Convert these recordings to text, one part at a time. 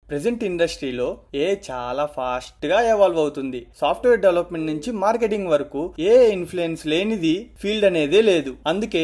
Present ఇండస్ట్రీలో చాలా fast గా ఎవాల్వ్ అవుతుంది. సాఫ్ట్వేర్ డెవలప్మెంట్ నుంచి మార్కెటింగ్ వరకు ఇన్ఫ్లుయెన్స్ లేనిది ఫీల్డ్ అనేదే లేదు. అందుకే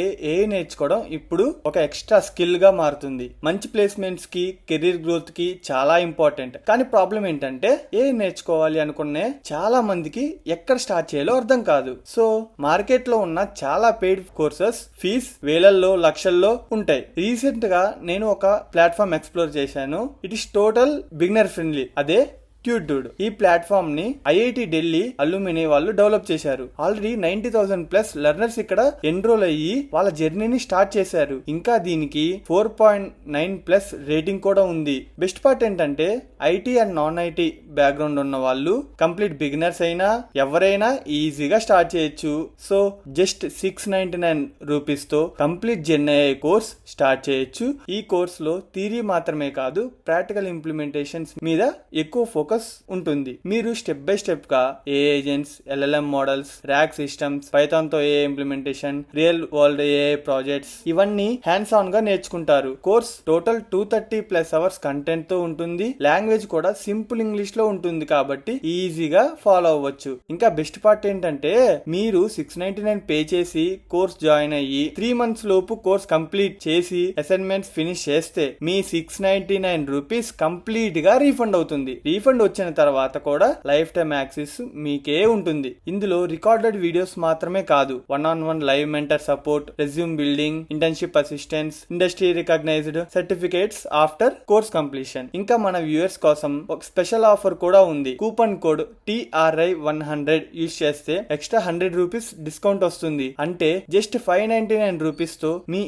నేర్చుకోవడం ఇప్పుడు ఒక ఎక్స్ట్రా స్కిల్ గా మారుతుంది. మంచి ప్లేస్మెంట్స్ కి, కెరీర్ గ్రోత్ కి చాలా ఇంపార్టెంట్. కానీ ప్రాబ్లం ఏంటంటే నేర్చుకోవాలి అనుకునే చాలా మందికి ఎక్కడ స్టార్ట్ చేయాలో అర్థం కాదు. సో మార్కెట్ లో ఉన్న చాలా పెయిడ్ కోర్సెస్ ఫీజ్ వేలల్లో లక్షల్లో ఉంటాయి. రీసెంట్ గా నేను ఒక ప్లాట్ఫామ్ ఎక్స్ప్లోర్ చేశాను. It is total beginner friendly. అదే ట్యూడ్. ఈ ప్లాట్ఫామ్ ని ఐఐటి ఢిల్లీ అల్యూమిని వాళ్ళు డెవలప్ చేశారు. ఆల్రెడీ 90,000 ప్లస్ లెర్నర్స్ ఇక్కడ ఎన్రోల్ అయ్యి వాళ్ళ జర్నీని స్టార్ట్ చేశారు. ఇంకా దీనికి 4.9 ప్లస్ రేటింగ్ కూడా ఉంది. బెస్ట్ పార్ట్ ఏంటంటే IT and non IT background ఉన్న వాళ్ళు, కంప్లీట్ బిగినర్స్ అయినా ఎవరైనా ఈజీగా స్టార్ట్ చేయొచ్చు. సో జస్ట్ 699 రూపీస్ తో కంప్లీట్ జెన్ఐ కోర్స్ స్టార్ట్ చేయొచ్చు. ఈ కోర్స్ లో థియరీ మాత్రమే కాదు, ప్రాక్టికల్ ఇంప్లిమెంటేషన్స్ మీద ఎక్కువ ఫోకస్ ఉంటుంది. మీరు స్టెప్ బై స్టెప్ గా agents, LLM models, rack systems, Python తో ఇంప్లిమెంటేషన్, రియల్ వరల్డ్ ప్రాజెక్ట్స్ ఇవన్నీ హ్యాండ్స్ ఆన్ గా నేర్చుకుంటారు. Course total 230 plus hours content తో ఉంటుంది. లాంగ్వేజ్ కూడా సింపుల్ ఇంగ్లీష్ లో ఉంటుంది కాబట్టి ఈజీగా ఫాలో అవ్వచ్చు. ఇంకా బెస్ట్ పార్ట్ ఏంటంటే మీరు 699 పే చేసి కోర్స్ జాయిన్ అయ్యి 3 మంత్స్ లోపు కోర్స్ కంప్లీట్ చేసి అసైన్మెంట్స్ ఫినిష్ చేస్తే మీ 699 రూపీస్ కంప్లీట్ గా రీఫండ్ అవుతుంది. రీఫండ్ వచ్చిన తర్వాత కూడా లైఫ్ టైమ్ యాక్సెస్ మీకే ఉంటుంది. ఇందులో రికార్డెడ్ వీడియోస్ మాత్రమే కాదు, 1-on-1 live mentor support, resume building, internship assistance, industry recognised certificates after course completion. ఇంకా మన వ్యూయర్స్ కోసం ఒక స్పెషల్ ఆఫర్ కూడా ఉంది. కూపన్ కోడ్ TRI100 యూజ్ చేస్తే ఎక్స్ట్రా 100 రూపీస్ డిస్కౌంట్ వస్తుంది. అంటే జస్ట్ 599 రూపీస్ తో మీ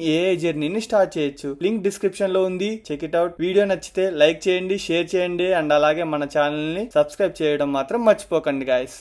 జర్నీని స్టార్ట్ చేయొచ్చు. లింక్ డిస్క్రిప్షన్ లో ఉంది, చెక్ ఇట్ అవుట్. వీడియో నచ్చితే లైక్ చేయండి, షేర్ చేయండి అండ్ అలాగే మన ఛానల్ ని సబ్స్క్రైబ్ చేయడం మాత్రం మర్చిపోకండి గాయస్.